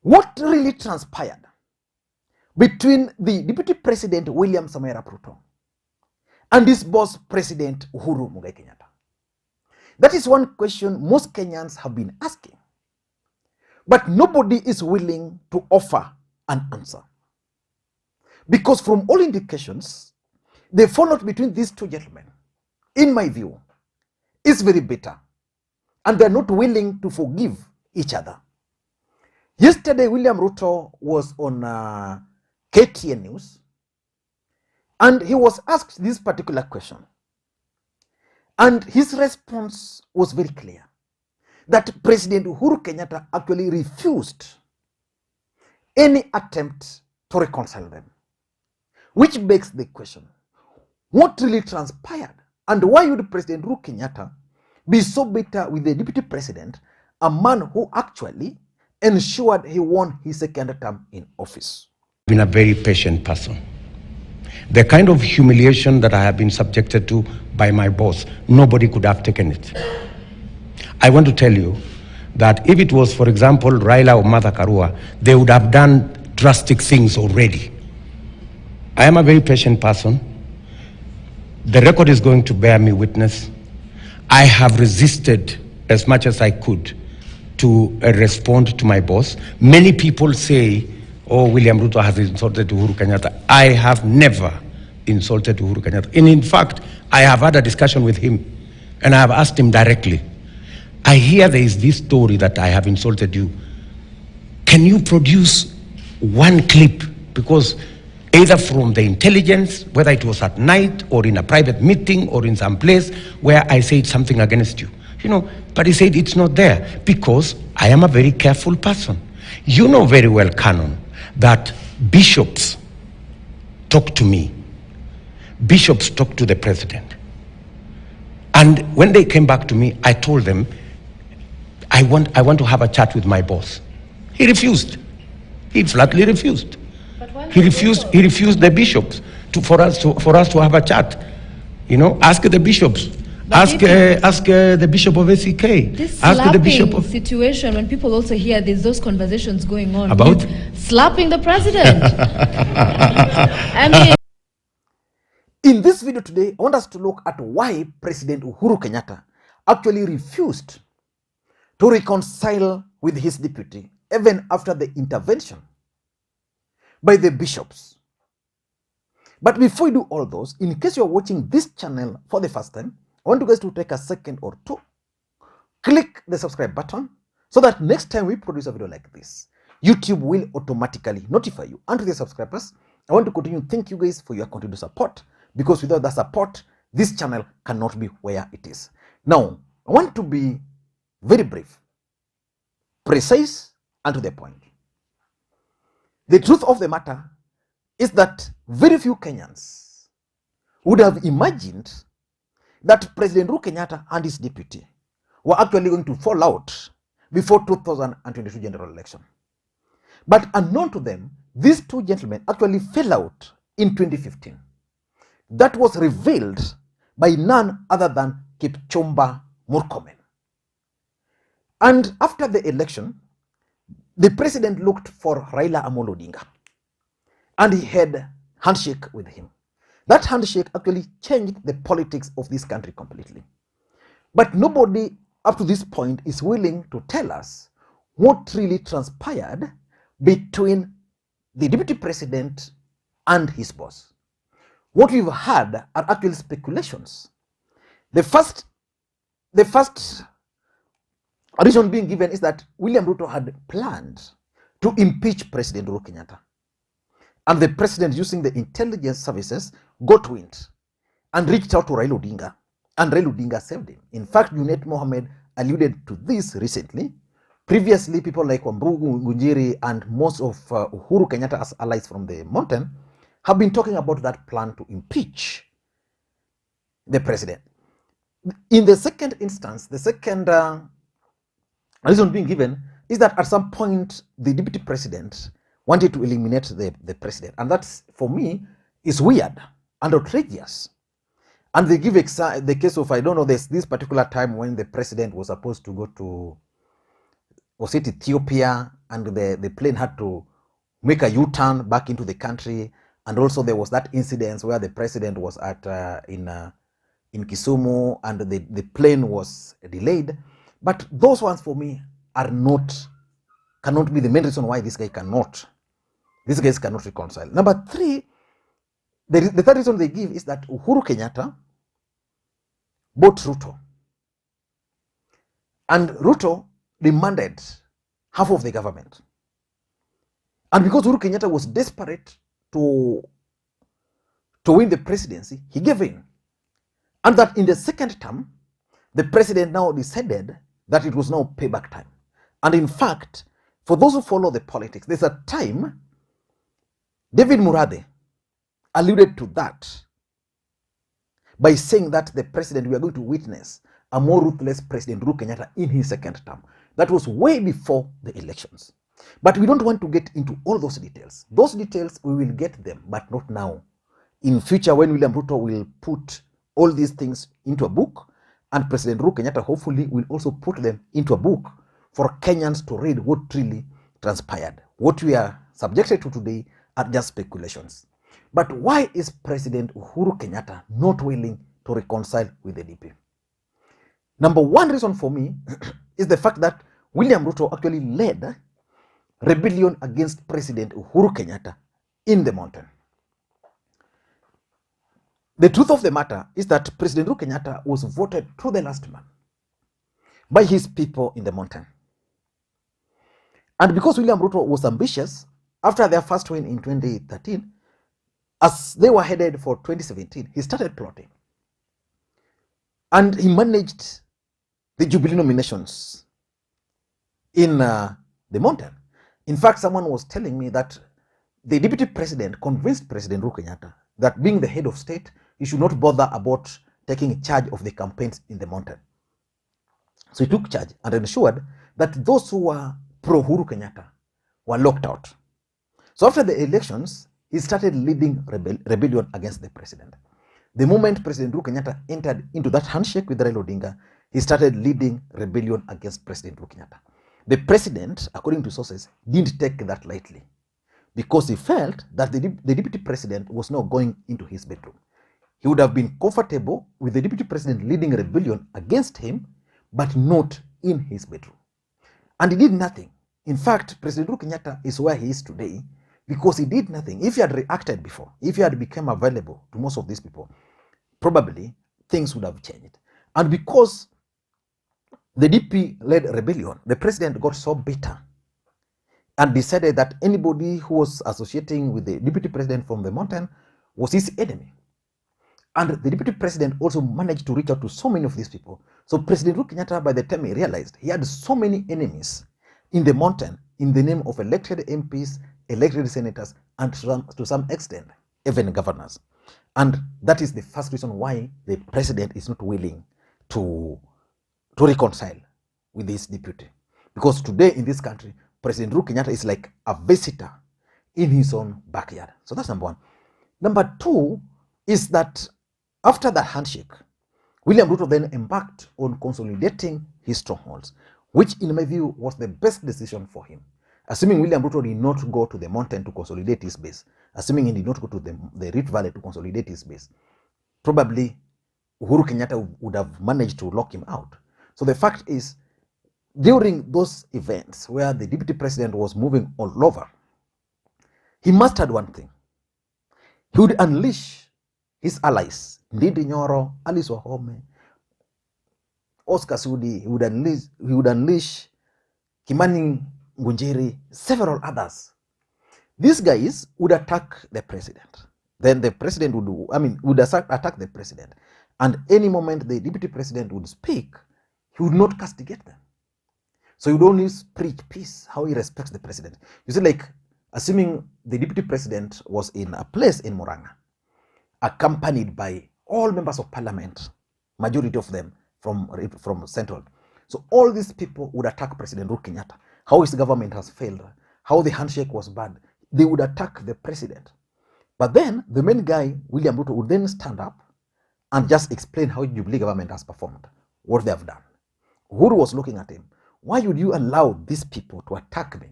What really transpired between the Deputy President William Ruto and his boss President Uhuru Kenyatta? That is one question most Kenyans have been asking, but nobody is willing to offer an answer. Because from all indications, the fallout between these two gentlemen, in my view, is very bitter, and they're not willing to forgive each other. Yesterday, William Ruto was on KTN News, and he was asked this particular question. And his response was very clear, that President Uhuru Kenyatta actually refused any attempt to reconcile them. Which begs the question, what really transpired? And why would President Uhuru Kenyatta be so bitter with the Deputy President, a man who actually ensured he won his second term in office? Been a very patient person. The kind of humiliation that I have been subjected to by my boss, nobody could have taken it. I want to tell you that if it was, for example, Raila or Martha Karua, they would have done drastic things already. I am a very patient person. The record is going to bear me witness. I have resisted as much as I could to respond to my boss. Many people say, oh, William Ruto has insulted Uhuru Kenyatta. I have never insulted Uhuru Kenyatta. And in fact, I have had a discussion with him, and I have asked him directly, I hear there is this story that I have insulted you. Can you produce one clip? Because either from the intelligence, whether it was at night or in a private meeting or in some place where I said something against you. You know, but he said it's not there because I am a very careful person. You know very well, Canon, that bishops talk to me. Bishops talk to the president. And when they came back to me, I told them, I want to have a chat with my boss. He refused. He flatly refused. He refused the bishops for us to have a chat. You know, ask the bishops. Ask the bishop of ACK. This ask the bishop of situation, when people also hear there's those conversations going on about slapping the president. I mean, in this video today, I want us to look at why President Uhuru Kenyatta actually refused to reconcile with his deputy, even after the intervention by the bishops. But before we do all those, in case you're watching this channel for the first time, I want you guys to take a second or two, click the subscribe button, so that next time we produce a video like this, YouTube will automatically notify you. And to the subscribers, I want to continue to thank you guys for your continued support, because without that support, this channel cannot be where it is. Now, I want to be very brief, precise, and to the point. The truth of the matter is that very few Kenyans would have imagined that President Uhuru Kenyatta and his deputy were actually going to fall out before 2022 general election. But unknown to them, these two gentlemen actually fell out in 2015. That was revealed by none other than Kipchumba Murkomen. And after the election, the president looked for Raila Odinga, and he had handshake with him. That handshake actually changed the politics of this country completely. But nobody up to this point is willing to tell us what really transpired between the deputy president and his boss. What we've had are actually speculations. The first reason being given is that William Ruto had planned to impeach President Uhuru Kenyatta. And the president, using the intelligence services, got wind and reached out to Raila Odinga. And Raila Odinga saved him. In fact, Junet Mohammed alluded to this recently. Previously, people like Wambugu, Ngunjiri, and most of Uhuru Kenyatta's allies from the mountain have been talking about that plan to impeach the president. In the second instance, the second reason being given is that at some point, the deputy president wanted to eliminate the president. And that's, for me, is weird and outrageous. And they give the case of, I don't know, there's this particular time when the president was supposed to go to, was it Ethiopia, and the plane had to make a U-turn back into the country. And also there was that incident where the president was at in Kisumu and the plane was delayed. But those ones for me cannot be the main reason why these guys cannot reconcile. Number three, the third reason they give is that Uhuru Kenyatta bought Ruto. And Ruto demanded half of the government. And because Uhuru Kenyatta was desperate to win the presidency, he gave in. And that in the second term, the president now decided that it was now payback time. And in fact, for those who follow the politics, there's a time David Murade alluded to that by saying that the president, we are going to witness a more ruthless President Uhuru Kenyatta in his second term. That was way before the elections. But we don't want to get into all those details. Those details, we will get them, but not now. In future, when William Ruto will put all these things into a book, and President Uhuru Kenyatta hopefully will also put them into a book for Kenyans to read what really transpired. What we are subjected to today are just speculations. But why is President Uhuru Kenyatta not willing to reconcile with the DP? Number one reason for me is the fact that William Ruto actually led rebellion against President Uhuru Kenyatta in the mountain. The truth of the matter is that President Uhuru Kenyatta was voted to the last man by his people in the mountain. And because William Ruto was ambitious, after their first win in 2013, as they were headed for 2017, he started plotting. And he managed the Jubilee nominations in the mountain. In fact, someone was telling me that the deputy president convinced President Uhuru Kenyatta that being the head of state, he should not bother about taking charge of the campaigns in the mountain. So he took charge and ensured that those who were pro-Uhuru Kenyatta were locked out. So after the elections, he started leading rebellion against the president. The moment President Uhuru Kenyatta entered into that handshake with Raila Odinga, he started leading rebellion against President Uhuru Kenyatta. The president, according to sources, didn't take that lightly because he felt that the deputy president was now going into his bedroom. He would have been comfortable with the deputy president leading rebellion against him, but not in his bedroom. And he did nothing. In fact, President Uhuru Kenyatta is where he is today because he did nothing. If he had reacted before, if he had become available to most of these people, probably things would have changed. And because the DP-led rebellion, the president got so bitter and decided that anybody who was associating with the deputy president from the mountain was his enemy. And the deputy president also managed to reach out to so many of these people. So President Uhuru Kenyatta, by the time he realized he had so many enemies in the mountain in the name of elected MPs, elected senators, and to some extent, even governors. And that is the first reason why the president is not willing to reconcile with this deputy. Because today in this country, President Uhuru Kenyatta is like a visitor in his own backyard. So that's number one. Number two is that after that handshake, William Ruto then embarked on consolidating his strongholds, which in my view was the best decision for him. Assuming William Ruto did not go to the mountain to consolidate his base, assuming he did not go to the Rift Valley to consolidate his base, probably Uhuru Kenyatta would have managed to lock him out. So the fact is, during those events where the deputy president was moving all over, he mastered one thing. He would unleash his allies, Ndindi Nyoro, Alice Wahome, Oscar Sudi. He would unleash Kimani Ngunjiri, several others. These guys would attack the president. Then the president would attack the president. And any moment the deputy president would speak, he would not castigate them. So he would only preach peace, how he respects the president. You see, like, assuming the deputy president was in a place in Murang'a, accompanied by all members of parliament, majority of them from Central. So all these people would attack President Uhuru Kenyatta, how his government has failed, how the handshake was bad. They would attack the president. But then the main guy, William Ruto, would then stand up and just explain how Jubilee government has performed, what they have done. Uhuru was looking at him. Why would you allow these people to attack me?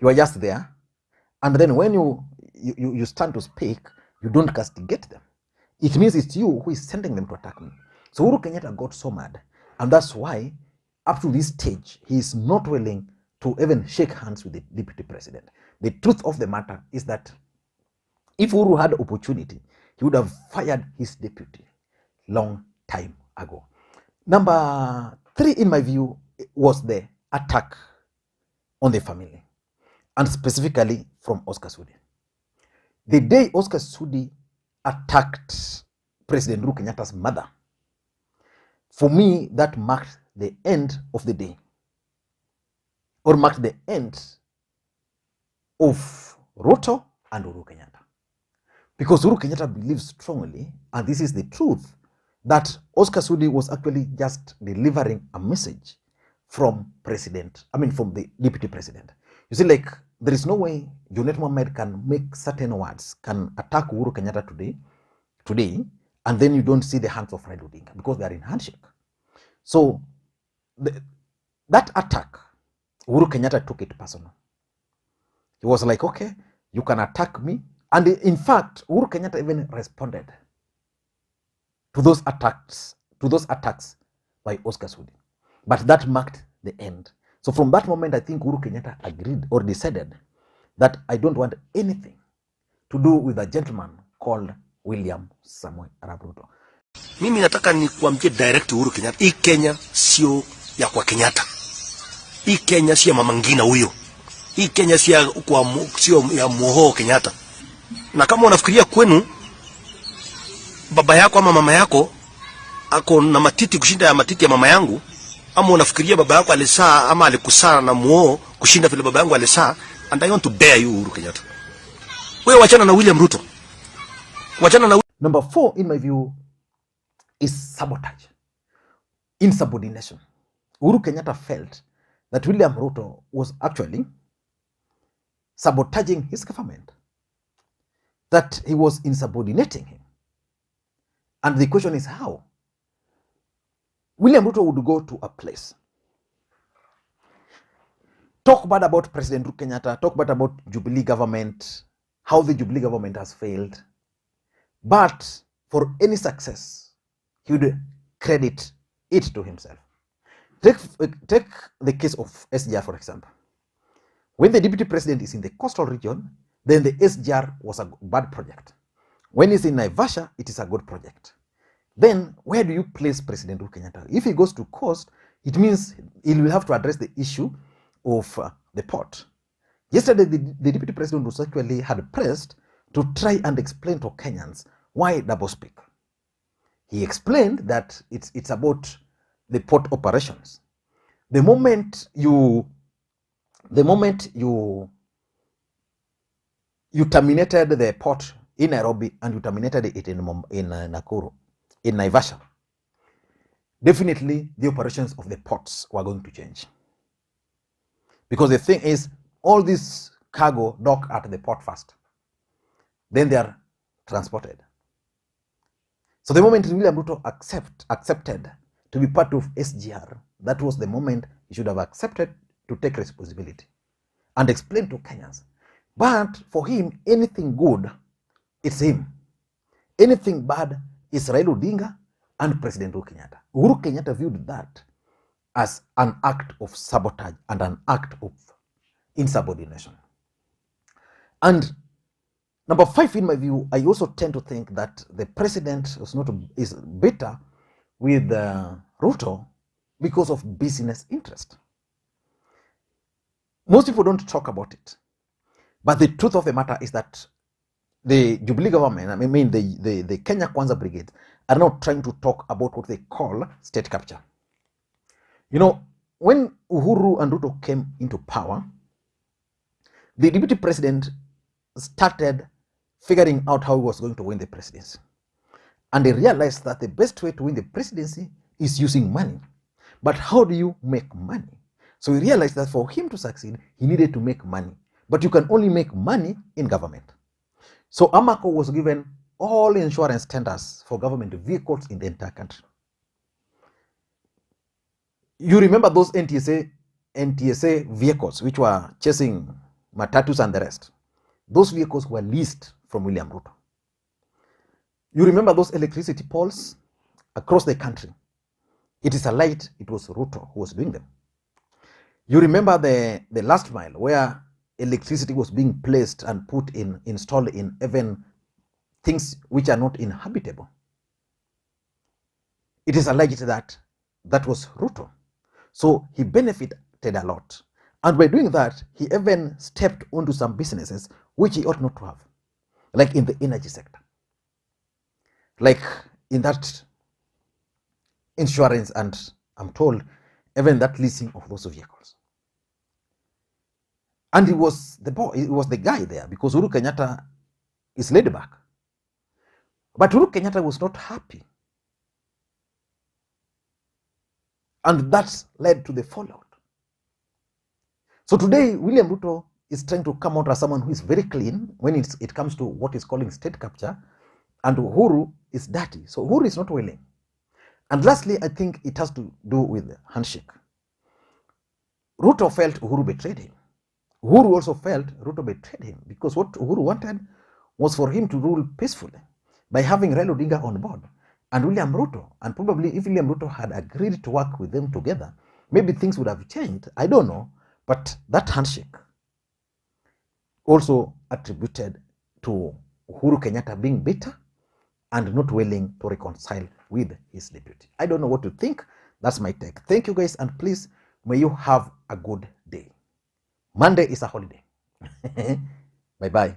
You are just there. And then when you stand to speak, you don't castigate them. It means it's you who is sending them to attack me. So Uhuru Kenyatta got so mad. And that's why, up to this stage, he is not willing to even shake hands with the deputy president. The truth of the matter is that if Uhuru had opportunity, he would have fired his deputy long time ago. Number 3, in my view, was the attack on the family, and specifically from Oscar Sudi. The day Oscar Sudi attacked President Uhuru Kenyatta's mother, for me, that marked the end of the day, or marked the end of Ruto and Uhuru Kenyatta. Because Uhuru Kenyatta believes strongly, and this is the truth, that Oscar Sudi was actually just delivering a message from from the deputy president. You see, like, there is no way Junet Mohammed can make certain words, can attack Uhuru Kenyatta today, and then you don't see the hands of Raila Odinga, because they are in handshake. So, that attack, Uhuru Kenyatta took it personal. He was like, okay, you can attack me. And in fact, Uhuru Kenyatta even responded to those attacks by Oscar Sudi. But that marked the end. So from that moment, I think Uhuru Kenyatta agreed or decided that I don't want anything to do with a gentleman called William Samuel Ruto. Mimi nataka nikuambie direct Uhuru Kenyatta, hii Kenya sio ya kwa Kenyatta. Hii Kenya sio ya Mama Ngina huyo. Hii Kenya sio ya Moho Kenyatta. Na kama unafikiria kwenu baba yako ama mama yako ako na matiti kushinda ya matiti ya mama yangu, ama unafikiria baba yako alisaa ama alikusaa na Moho kushinda vile baba yangu alisaa, and I want to dare you Uhuru Kenyatta. Wewe wachana na William Ruto. Wachana na Number 4, in my view, is sabotage, insubordination. Uhuru Kenyatta felt that William Ruto was actually sabotaging his government, that he was insubordinating him. And the question is how? William Ruto would go to a place, talk bad about President Uhuru Kenyatta, talk bad about Jubilee government, how the Jubilee government has failed. But for any success, he would credit it to himself. Take the case of SGR, for example. When the deputy president is in the coastal region, then the SGR was a bad project. When he's in Naivasha, it is a good project. Then where do you place President Uhuru Kenyatta? If he goes to coast, it means he will have to address the issue of the port. Yesterday, the deputy president was actually hard pressed to try and explain to Kenyans why double speak. He explained that it's about the port operations. The moment you terminated the port in Nairobi and you terminated it in Nakuru, in Naivasha, definitely the operations of the ports were going to change. Because the thing is, all this cargo dock at the port first, then they are transported. So the moment William Ruto accepted to be part of SGR, that was the moment he should have accepted to take responsibility and explain to Kenyans. But for him, anything good, it's him. Anything bad is Raila Odinga and President Uhuru Kenyatta. Uhuru Kenyatta viewed that as an act of sabotage and an act of insubordination. And number 5, in my view, I also tend to think that the president is bitter with Ruto because of business interest. Most people don't talk about it, but the truth of the matter is that the Jubilee government, the Kenya Kwanza Brigade, are now trying to talk about what they call state capture. You know, when Uhuru and Ruto came into power, the deputy president started figuring out how he was going to win the presidency. And they realized that the best way to win the presidency is using money. But how do you make money? So he realized that for him to succeed, he needed to make money. But you can only make money in government. So Amako was given all insurance tenders for government vehicles in the entire country. You remember those NTSA vehicles which were chasing matatus and the rest. Those vehicles were leased from William Ruto. You remember those electricity poles across the country? It is alleged it was Ruto who was doing them. You remember the last mile where electricity was being placed and installed in even things which are not inhabitable. It is alleged that that was Ruto. So he benefited a lot. And by doing that, he even stepped onto some businesses which he ought not to have, like in the energy sector, like in that insurance, and I'm told even that leasing of those vehicles. And he was the guy there because Uhuru Kenyatta is laid back. But Uhuru Kenyatta was not happy. And that led to the fallout. So today, William Ruto is trying to come out as someone who is very clean when it comes to what he's calling state capture, and Uhuru is dirty. So Uhuru is not willing. And lastly, I think it has to do with the handshake. Ruto felt Uhuru betrayed him. Uhuru also felt Ruto betrayed him because what Uhuru wanted was for him to rule peacefully by having Raila Odinga on board and William Ruto. And probably if William Ruto had agreed to work with them together, maybe things would have changed. I don't know. But that handshake also attributed to Uhuru Kenyatta being bitter and not willing to reconcile with his deputy. I don't know what to think. That's my take. Thank you guys, and please, may you have a good day. Monday is a holiday. Bye-bye.